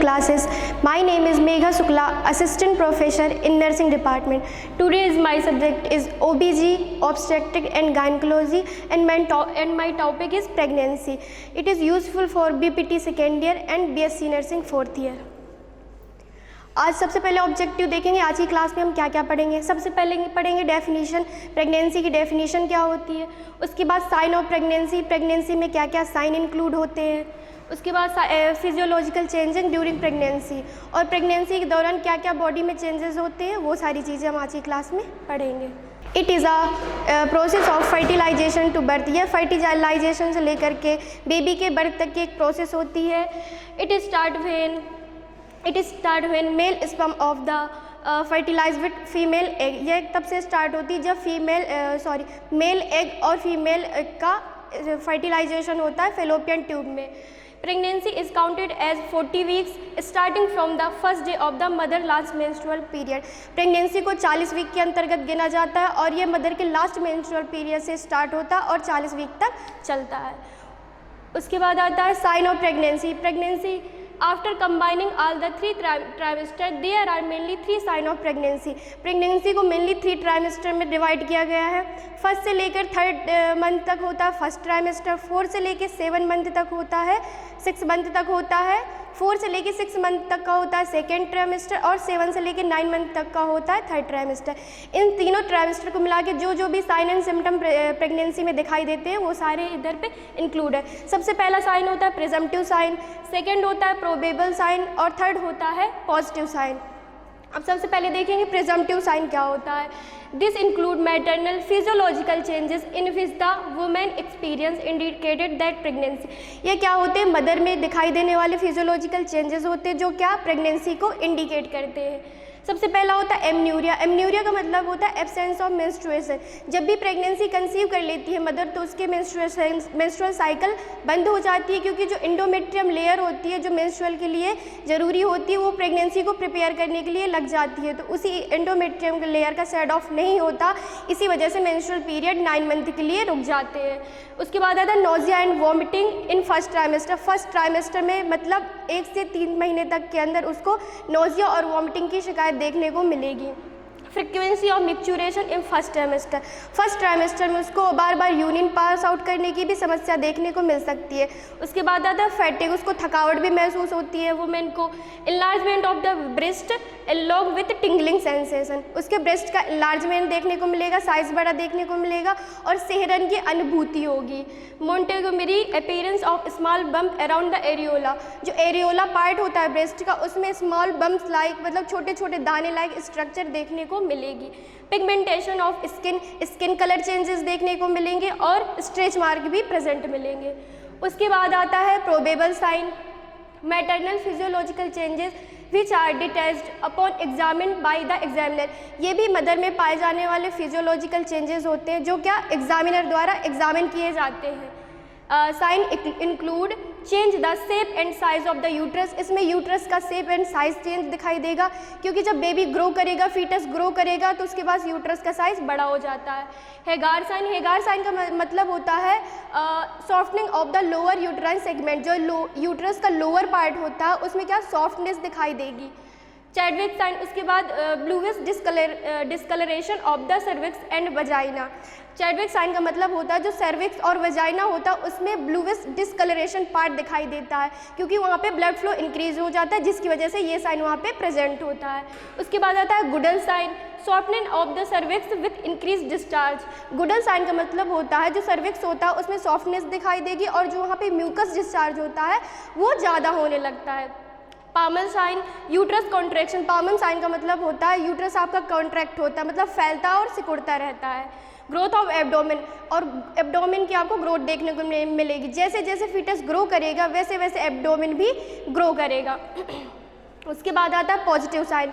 classes. My name is Megha Sukla, Assistant Professor in Nursing Department. Today's my subject is OBG, Obstetric and Gynecology, and my topic is pregnancy. It is useful for BPT second year and BSc Nursing fourth year. आज सबसे पहले objective देखेंगे। आज की class में हम क्या क्या पढ़ेंगे। सबसे पहले पढ़ेंगे डेफिनेशन, प्रेगनेंसी की डेफिनेशन क्या होती है। उसके बाद साइन ऑफ प्रेगनेंसी, प्रेगनेंसी में क्या क्या साइन इंक्लूड होते हैं। उसके बाद फिजियोलॉजिकल चेंजिंग ड्यूरिंग प्रेगनेंसी, और प्रेगनेंसी के दौरान क्या क्या बॉडी में चेंजेस होते हैं, वो सारी चीज़ें हम आज की क्लास में पढ़ेंगे। It is a process of fertilization to birth. यह फर्टिलाइजेशन से लेकर के बेबी के बर्थ तक की एक प्रोसेस होती है। It start when male sperm of the fertilize with female egg. यह तब से स्टार्ट होती है जब मेल एग और फीमेल एग का फर्टिलाइजेशन होता है फेलोपियन ट्यूब में। Pregnancy is counted as 40 weeks starting from the first day of the mother last menstrual period. Pregnancy को 40 वीक के अंतर्गत गिना जाता है और यह मदर के लास्ट मेंस्ट्रुअल पीरियड से स्टार्ट होता है और 40 वीक तक चलता है। उसके बाद आता है sign of pregnancy. Pregnancy after combining all the 3 trimester there are mainly 3 sign of pregnancy. Pregnancy को मेनली 3 ट्राइमेस्टर में डिवाइड किया गया है। फर्स्ट से लेकर 3rd मंथ तक होता है फर्स्ट ट्राइमेस्टर, 4 से लेकर 7 मंथ तक होता है 6 मंथ तक होता है, 4 से लेकर 6 मंथ तक का होता है सेकेंड ट्राइमेस्टर, और 7 से लेकर 9 मंथ तक का होता है 3rd ट्राइमेस्टर। इन तीनों ट्राइमेस्टर को मिला के जो भी साइन एंड सिम्टम प्रेगनेंसी में दिखाई देते हैं वो सारे इधर पे इंक्लूड है। सबसे पहला साइन होता है प्रिजम्पटिव साइन, सेकेंड होता है प्रोबेबल साइन, और 3rd होता है पॉजिटिव साइन। अब सबसे पहले देखेंगे प्रिजम्पटिव साइन क्या होता है। This include maternal physiological changes in which the women experience indicated that pregnancy. ये क्या होते हैं, मदर में दिखाई देने वाले फिजियोलॉजिकल चेंजेस होते हैं जो क्या प्रेगनेंसी को इंडिकेट करते हैं। सबसे पहला होता है एमन्यूरिया। एमन्यूरिया का मतलब होता है एब्सेंस ऑफ मेंस्ट्रुएशन। जब भी प्रेगनेंसी कंसीव कर लेती है मदर तो उसके मेंस्ट्रुअल साइकिल बंद हो जाती है, क्योंकि जो इंडोमेट्रियम लेयर होती है जो मेंस्ट्रुअल के लिए ज़रूरी होती है वो प्रेगनेंसी को प्रिपेयर करने के लिए लग जाती है, तो उसी इंडोमेट्रियम लेयर का सेट ऑफ नहीं होता, इसी वजह से मेंस्ट्रुअल पीरियड 9 मंथ के लिए रुक जाते हैं। उसके बाद आता है nausea and vomiting in first trimester. First trimester में मतलब 1 से 3 महीने तक के अंदर उसको नोजिया और वॉमिटिंग की शिकायत देखने को मिलेगी। Frequency of micturition in first trimester. First trimester में उसको बार बार यूरिन पास आउट करने की भी समस्या देखने को मिल सकती है। उसके बाद आता है फैटिग, उसको थकावट भी महसूस होती है वुमेन को। Enlargement of the breast along with tingling sensation. उसके ब्रेस्ट का इनलार्जमेंट देखने को मिलेगा, साइज बड़ा देखने को मिलेगा और सिहरन की अनुभूति होगी। Montgomery appearance of small bump around the areola. जो एरियोला पार्ट होता है ब्रेस्ट का उसमें स्मॉल बम्प्स लाइक मतलब छोटे छोटे दाने लाइक स्ट्रक्चर देखने को मिलेगी। Pigmentation of skin colour changes देखने को मिलेंगे और स्ट्रेच मार्क भी प्रेजेंट मिलेंगे। उसके बाद आता है probable sign, maternal physiological changes which are detached upon examine by the examiner. ये भी मदर में पाए जाने वाले फिजियोलॉजिकल चेंजेस होते हैं जो क्या एग्जामिनर द्वारा एग्जामिन किए जाते हैं। Sign include change the shape and size of the uterus. इसमें यूट्रस का शेप एंड साइज चेंज दिखाई देगा, क्योंकि जब बेबी ग्रो करेगा, फीटस ग्रो करेगा तो उसके बाद यूट्रस का साइज बड़ा हो जाता है। हेगार साइन, हेगार साइन का मतलब होता है softening of the lower uterine segment. जो यूट्रस का लोअर पार्ट होता है उसमें क्या सॉफ्टनेस दिखाई देगी। चैडविक साइन, उसके बाद bluish discoloration of the cervix and vagina. Chadwick sign का मतलब होता है जो सर्विक्स और वजाइना होता है उसमें ब्लूइश डिस्कलरेशन पार्ट दिखाई देता है, क्योंकि वहाँ पे ब्लड फ्लो इंक्रीज हो जाता है जिसकी वजह से ये साइन वहाँ पे प्रेजेंट होता है। उसके बाद आता है Goodell sign, softening of the cervix with increase discharge. Goodell sign का मतलब होता है जो सर्विक्स होता है उसमें सॉफ्टनेस दिखाई देगी और जो वहाँ पे म्यूकस डिस्चार्ज होता है वो ज़्यादा होने लगता है। Palmer sign, uterus contraction. Palmer sign का मतलब होता है यूट्रस आपका कॉन्ट्रैक्ट होता है, मतलब फैलता और सिकुड़ता रहता है। ग्रोथ ऑफ एब्डोमेन, और एब्डोमेन की आपको ग्रोथ देखने को मिलेगी। जैसे जैसे फीटस ग्रो करेगा वैसे वैसे एब्डोमेन भी ग्रो करेगा। उसके बाद आता है positive sign,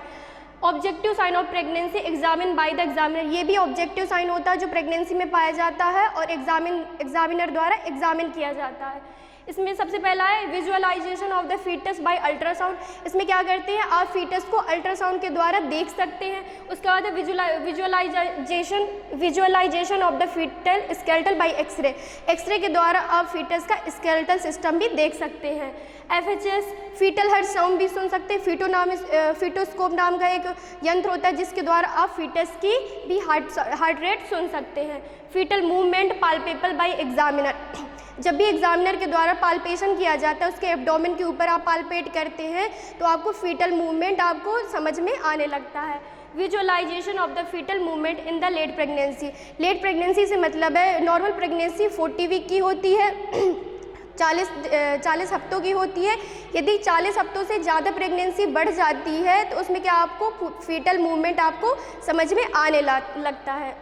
objective sign of pregnancy examine by the examiner. ये भी ऑब्जेक्टिव साइन होता है जो प्रेगनेंसी में पाया जाता है और एग्जामिनर द्वारा एग्जामिन किया जाता है। इसमें सबसे पहला है visualization of the foetus by ultrasound. इसमें क्या करते हैं, आप फीटस को अल्ट्रासाउंड के द्वारा देख सकते हैं। उसके बाद visualization of the foetal skeletal by X ray. X ray के द्वारा आप फीटस का स्केलेटल सिस्टम भी देख सकते हैं। FHS फीटल हार्ट साउंड भी सुन सकते हैं। फीटोस्कोप नाम का एक यंत्र होता है जिसके द्वारा आप फीटस की भी हार्ट रेट सुन सकते हैं। Foetal movement palpable by examiner. जब भी एग्जामिनर के द्वारा पाल्पेशन किया जाता है, उसके एब्डोमेन के ऊपर आप पाल्पेट करते हैं तो आपको फीटल मूवमेंट आपको समझ में आने लगता है। Visualization of the foetal movement in the late pregnancy. Late pregnancy से मतलब है, नॉर्मल प्रेगनेंसी 40 वीक की होती है, 40 हफ्तों की होती है। यदि 40 हफ्तों से ज़्यादा प्रेगनेंसी बढ़ जाती है तो उसमें क्या आपको फीटल मूवमेंट आपको समझ में आने लगता है।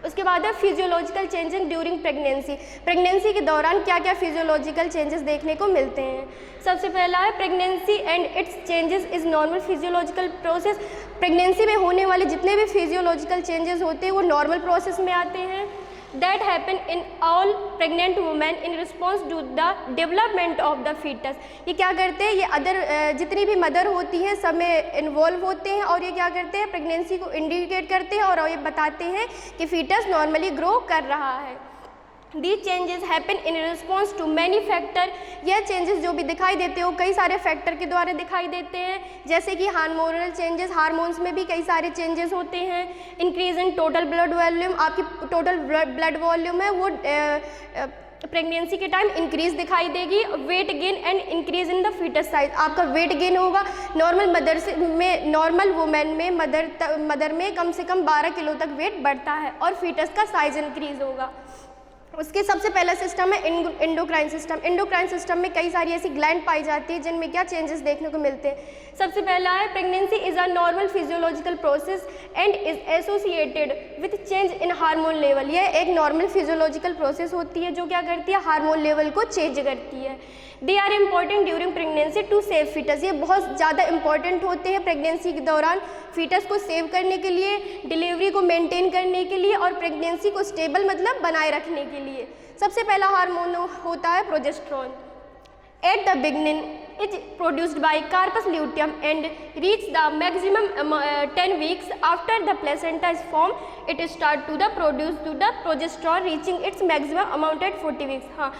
उसके बाद है physiological changes during pregnancy. Pregnancy के दौरान क्या क्या फिजियोलॉजिकल चेंजेस देखने को मिलते हैं। सबसे पहला है pregnancy and it's changes is normal physiological process. Pregnancy में होने वाले जितने भी फिजियोलॉजिकल चेंजेस होते हैं वो नॉर्मल प्रोसेस में आते हैं। that happen in all pregnant women in response to the development of the fetus। ये क्या करते हैं, ये अदर जितनी भी मदर होती हैं सब में इन्वॉल्व होते हैं और ये क्या करते हैं, प्रेगनेंसी को इंडिकेट करते हैं और ये बताते हैं कि फीटस नॉर्मली ग्रो कर रहा है। These changes happen in response to many factor। यह चेंजेस जो भी दिखाई देते हो कई सारे फैक्टर के द्वारा दिखाई देते हैं, जैसे कि हार्मोनल चेंजेस, हार्मोन्स में भी कई सारे चेंजेस होते हैं। Increase in total blood volume, आपकी टोटल ब्लड वॉल्यूम है वो प्रेगनेंसी के टाइम इंक्रीज दिखाई देगी। Weight gain and increase in the foetus size, आपका वेट गेन होगा। नॉर्मल वुमेन में मदर में कम से कम 12 किलो तक वेट बढ़ता है और फीटस का साइज इंक्रीज होगा। उसके सबसे पहला सिस्टम है एंडोक्राइन सिस्टम। एंडोक्राइन सिस्टम में कई सारी ऐसी ग्लैंड पाई जाती है जिनमें क्या चेंजेस देखने को मिलते हैं। सबसे पहला है pregnancy is a normal physiological process and is associated with change in hormone level. यह एक नॉर्मल फिजियोलॉजिकल प्रोसेस होती है जो क्या करती है, हार्मोन लेवल को चेंज करती है। They are important during pregnancy to save foetus. ये बहुत ज़्यादा इंपॉर्टेंट होते हैं प्रेगनेंसी के दौरान फीटस को सेव करने के लिए, डिलीवरी को मेंटेन करने के लिए और प्रेगनेंसी को स्टेबल मतलब बनाए रखने के लिए। सबसे पहला हार्मोन होता है progesterone. At the beginning, it is produced by corpus luteum and reach the maximum 10 weeks after the placenta is formed. It start to the produce to the progesterone reaching its maximum amount at 40 weeks। हाँ,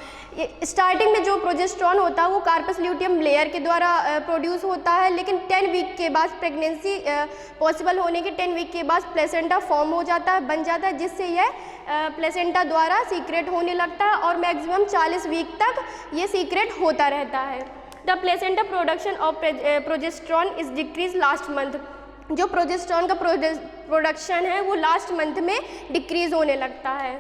starting में जो progesterone होता है वो corpus luteum layer के द्वारा produce होता है, लेकिन 10 वीक के बाद प्रेगनेंसी पॉसिबल होने के 10 वीक के बाद प्लेसेंटा फॉर्म हो जाता है, बन जाता है, जिससे यह प्लेसेंटा द्वारा सीक्रेट होने लगता है और मैक्सिमम 40 वीक तक ये सीक्रेट होता रहता है। The placenta production of progesterone is decrease last month. जो प्रोजेस्टेरोन का प्रोडक्शन है वो लास्ट मंथ में डिक्रीज होने लगता है।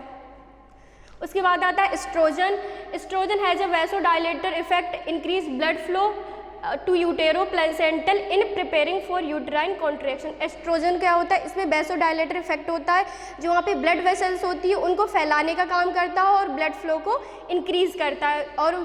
उसके बाद आता है estrogen. Estrogen has a vasodilator effect, increase blood flow to utero placental in preparing for uterine contraction. Estrogen क्या होता है, इसमें वैसोडाइलेटर इफेक्ट होता है, जो वहाँ पे ब्लड वेसल्स होती है उनको फैलाने का काम करता है और ब्लड फ्लो को इंक्रीज करता है और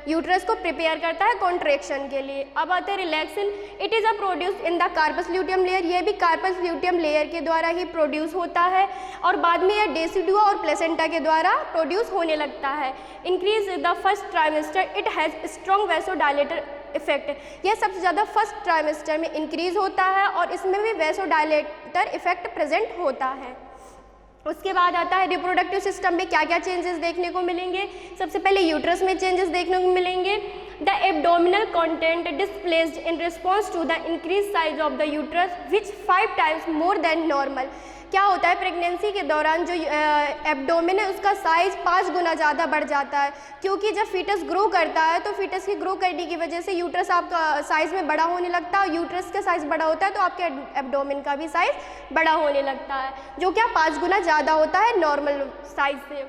यूट्रस को प्रिपेयर करता है कॉन्ट्रैक्शन के लिए। अब आता है relaxin. It is a produced in the corpus luteum layer. ये भी कार्पस ल्यूटियम लेयर के द्वारा ही प्रोड्यूस होता है और बाद में यह डेसिडुआ और प्लेसेंटा के द्वारा प्रोड्यूस होने लगता है। Increase the first trimester, it has strong vasodilator effect. यह सबसे ज़्यादा फर्स्ट ट्राइमेस्टर में इंक्रीज होता है और इसमें भी वैसोडाइलेटर इफेक्ट प्रेजेंट होता है। उसके बाद आता है रिप्रोडक्टिव सिस्टम में क्या क्या चेंजेस देखने को मिलेंगे। सबसे पहले यूट्रस में चेंजेस देखने को मिलेंगे। The abdominal content displaced in response to the increase size of the uterus which 5 times more than normal. क्या होता है, प्रेगनेंसी के दौरान जो एब्डोमेन है उसका साइज़ 5 गुना ज़्यादा बढ़ जाता है, क्योंकि जब फीटस ग्रो करता है तो फीटस के ग्रो करने की वजह से यूट्रस आपका साइज़ में बड़ा होने लगता है और यूट्रस का साइज़ बड़ा होता है तो आपके एब्डोमेन का भी साइज़ बड़ा होने लगता है, जो क्या 5 गुना ज़्यादा होता है नॉर्मल साइज़ से।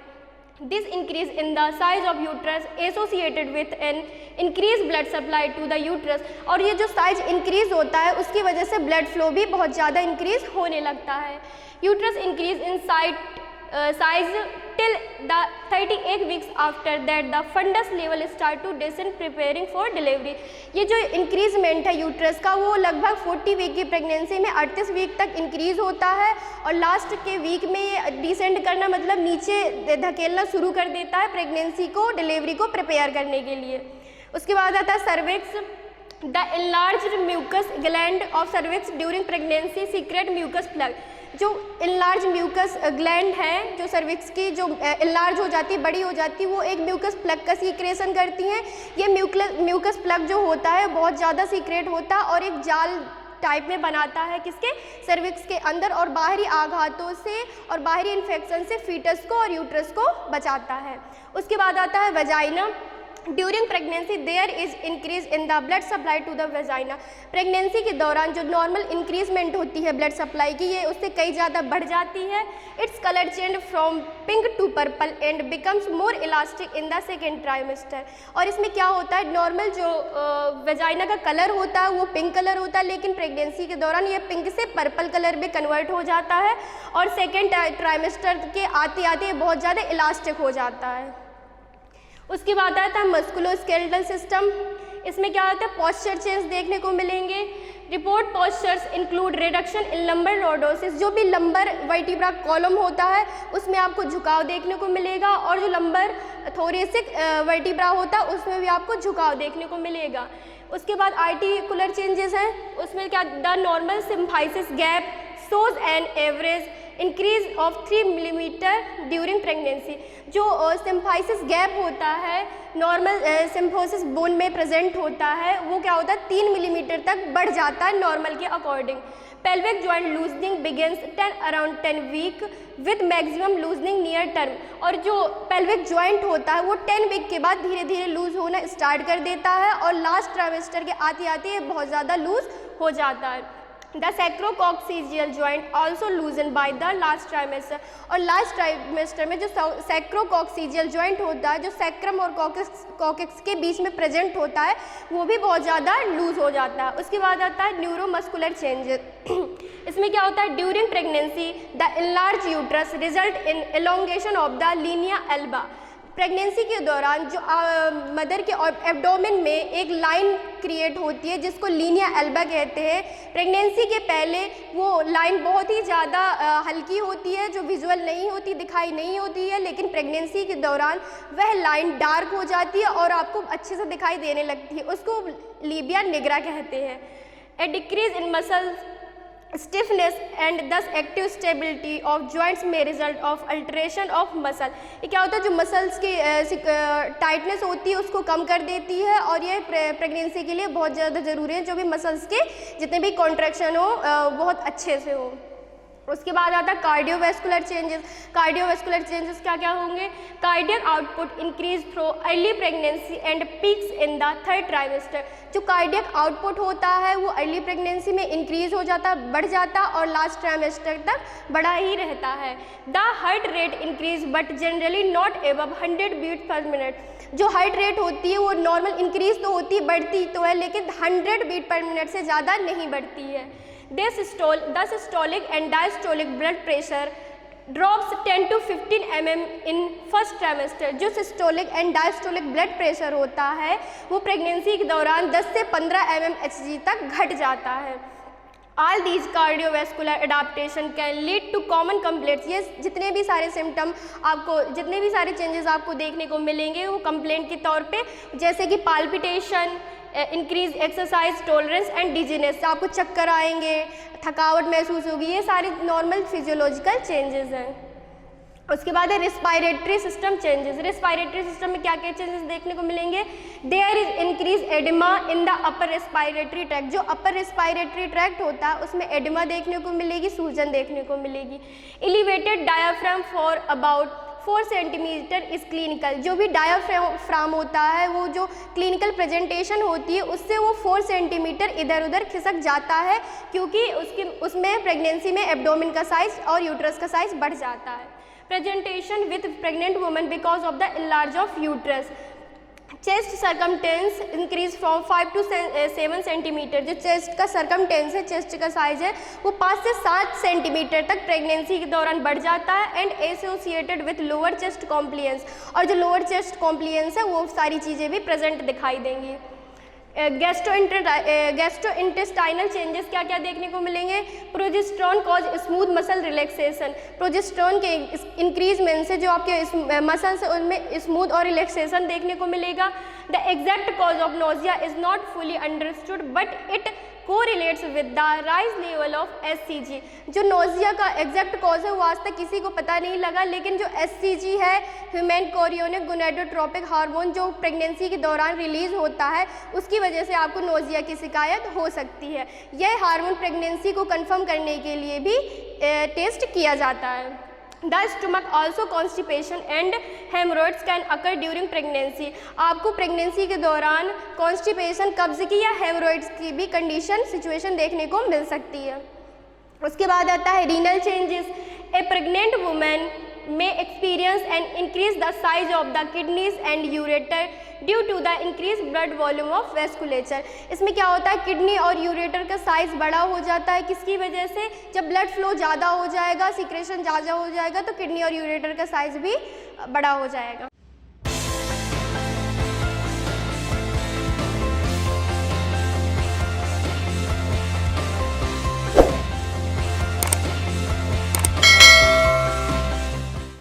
This increase in the size of uterus associated with an increased blood supply to the uterus। और ये जो साइज इंक्रीज होता है उसकी वजह से ब्लड फ्लो भी बहुत ज़्यादा इंक्रीज होने लगता है। Uterus increase in size till the 38 weeks after that the fundus level start to descend preparing for delivery। ये जो इंक्रीजमेंट है यूट्रस का वो लगभग 40 वीक की प्रेगनेंसी में 38 वीक तक इंक्रीज होता है और लास्ट के वीक में ये डिसेंड करना मतलब नीचे धकेलना शुरू कर देता है प्रेगनेंसी को डिलीवरी को प्रिपेयर करने के लिए। उसके बाद आता है cervix. The enlarged mucus gland of cervix during pregnancy secrete mucus plug. जो इनलार्ज म्यूकस ग्लैंड है जो सर्विक्स की जो इनलार्ज हो जाती है बड़ी हो जाती है वो एक म्यूकस प्लग का सीक्रेशन करती हैं। ये म्यूकस प्लग जो होता है बहुत ज़्यादा सीक्रेट होता है और एक जाल टाइप में बनाता है किसके सर्विक्स के अंदर और बाहरी आघातों से और बाहरी इन्फेक्शन से फीटस को और यूट्रस को बचाता है। उसके बाद आता है vagina. During pregnancy there is increase in the blood supply to the vagina. Pregnancy के दौरान जो नॉर्मल इंक्रीजमेंट होती है ब्लड सप्लाई की ये उससे कई ज़्यादा बढ़ जाती है। Its colour change from pink to purple and becomes more elastic in the second trimester. और इसमें क्या होता है नॉर्मल जो वेजाइना का कलर होता है वो पिंक कलर होता है लेकिन प्रेगनेंसी के दौरान ये पिंक से पर्पल कलर में कन्वर्ट हो जाता है और सेकेंड ट्राइमेस्टर के आते आते बहुत ज़्यादा इलास्टिक हो जाता है। उसके बाद आता है मस्कुलोस्केलेटल सिस्टम। इसमें क्या होता है पॉस्चर चेंज देखने को मिलेंगे। Report postures include reduction in lumbar lordosis. जो भी लंबर वर्टिब्रा कॉलम होता है उसमें आपको झुकाव देखने को मिलेगा और जो लंबर थोरेसिक वर्टिब्रा होता है उसमें भी आपको झुकाव देखने को मिलेगा। उसके बाद आर्टिकुलर चेंजेस हैं उसमें क्या the normal symphysis gap shows an average increase of 3 millimetre during pregnancy. जो सिम्फाइसिस गैप होता है नॉर्मल सिम्फोसिस बोन में प्रेजेंट होता है वो क्या होता है 3 मिलीमीटर तक बढ़ जाता है नॉर्मल के according. Pelvic joint loosening begins around 10 week with maximum loosening near term. और जो पेल्विक जॉइंट होता है वो 10 वीक के बाद धीरे धीरे लूज होना स्टार्ट कर देता है और लास्ट ट्राइमेस्टर के आते आते ये बहुत ज़्यादा लूज हो जाता है। The sacrococcygeal joint also loosen by the last trimester. और लास्ट ट्राइमेस्टर में जो सैक्रोकॉक्सीजियल जॉइंट होता है जो सैक्रम और कॉक्सिक्स के बीच में प्रेजेंट होता है वो भी बहुत ज़्यादा लूज हो जाता है। उसके बाद आता है न्यूरोमस्कुलर चेंजेस। इसमें क्या होता है during pregnancy the enlarge uterus result in elongation of the Linnaea Elba. Pregnancy के दौरान जो मदर के एब्डोमेन में एक लाइन क्रिएट होती है जिसको लीनिया एल्बा कहते हैं। प्रेगनेंसी के पहले वो लाइन बहुत ही ज़्यादा हल्की होती है जो विजुअल नहीं होती दिखाई नहीं होती है लेकिन प्रेगनेंसी के दौरान वह लाइन डार्क हो जाती है और आपको अच्छे से दिखाई देने लगती है। उसको लीबिया निग्रा कहते हैं। A decrease in muscles stiffness and thus active stability of joints में result of alteration of muscle. ये क्या होता है जो मसल्स की टाइटनेस होती है उसको कम कर देती है और ये प्रेगनेंसी के लिए बहुत ज़्यादा ज़रूरी है जो भी मसल्स के जितने भी कॉन्ट्रैक्शन हो बहुत अच्छे से हो। उसके बाद आता है कार्डियोवैस्कुलर चेंजेस। कार्डियोवैस्कुलर चेंजेस क्या क्या होंगे cardiac output increase through early pregnancy and peaks in the third trimester. जो कार्डियक आउटपुट होता है वो अर्ली प्रेगनेंसी में इंक्रीज हो जाता है बढ़ जाता और लास्ट ट्राइमेस्टर तक बढ़ा ही रहता है। The heart rate increase but generally not above 100 beat per minute. जो हार्ट रेट होती है वो नॉर्मल इंक्रीज तो होती है बढ़ती तो है लेकिन 100 बीट पर मिनट से ज़्यादा नहीं बढ़ती है। The systolic and diastolic blood pressure drops 10 to 15 mm in first trimester। जो systolic and diastolic blood pressure होता है वो प्रेगनेंसी के दौरान 10 से 15 mmHg तक घट जाता है। All these cardiovascular adaptation can lead to common complaints। ये जितने भी सारे सिम्टम आपको जितने भी सारे चेंजेस आपको देखने को मिलेंगे वो कंप्लेंट के तौर पे जैसे कि palpitation increase exercise tolerance and dizziness. आपको चक्कर आएंगे थकावट महसूस होगी ये सारे नॉर्मल फिजियोलॉजिकल चेंजेस हैं। उसके बाद है respiratory system changes. Respiratory system में क्या क्या चेंजेस देखने को मिलेंगे there is increase oedema in the upper respiratory tract. जो अपर रेस्पायरेटरी ट्रैक्ट होता है उसमें एडिमा देखने को मिलेगी सूजन देखने को मिलेगी। Elevated diaphragm for about 4 centimetre इस क्लिनिकल। जो भी डायाफ्राम होता है वो जो क्लिनिकल प्रेजेंटेशन होती है उससे वो 4 सेंटीमीटर इधर उधर खिसक जाता है क्योंकि उसमें प्रेगनेंसी में एब्डोमेन का साइज और यूट्रस का साइज बढ़ जाता है। Presentation with pregnant woman because of the enlarge of uterus. Chest circumference increase from 5 to 7 centimetre. जो चेस्ट का सरकमटेंस है, चेस्ट का साइज है, वो 5 से 7 सेंटीमीटर तक प्रेगनेंसी के दौरान बढ़ जाता है and associated with lower chest compliance. और जो लोअर चेस्ट कॉम्प्लियंस है वो सारी चीज़ें भी प्रेजेंट दिखाई देंगी। गैस्ट्रोइंटेस्टाइनल चेंजेस क्या क्या देखने को मिलेंगे? Progesterone cause smooth muscle relaxation. Progesterone के इंक्रीजमेंट से जो आपके मसल्स है उनमें स्मूथ और रिलैक्सेशन देखने को मिलेगा। The exact cause of nausea is not fully understood but it correlates with the rise level of SCG. जो नोजिया का एग्जैक्ट कॉज है वो आज तक किसी को पता नहीं लगा, लेकिन जो एससीजी है, ह्यूमन कोरियोनिक गोनेडोट्रोपिक हार्मोन, जो प्रेगनेंसी के दौरान रिलीज होता है, उसकी वजह से आपको नोजिया की शिकायत हो सकती है। यह हार्मोन प्रेगनेंसी को कंफर्म करने के लिए भी टेस्ट किया जाता है। The stomach also constipation and haemorrhoids can occur during pregnancy. आपको प्रेगनेंसी के दौरान कॉन्स्टिपेशन, कब्ज की या हेमरोइड्स की भी कंडीशन सिचुएशन देखने को मिल सकती है। उसके बाद आता है renal changes. A pregnant women may experience an increase the size of the kidneys and ureter due to the increased blood volume of vasculature। इसमें क्या होता है, किडनी और यूरेटर का साइज बड़ा हो जाता है। किसकी वजह से? जब ब्लड फ्लो ज़्यादा हो जाएगा, सिक्रेशन ज़्यादा हो जाएगा, तो किडनी और यूरेटर का साइज भी बड़ा हो जाएगा।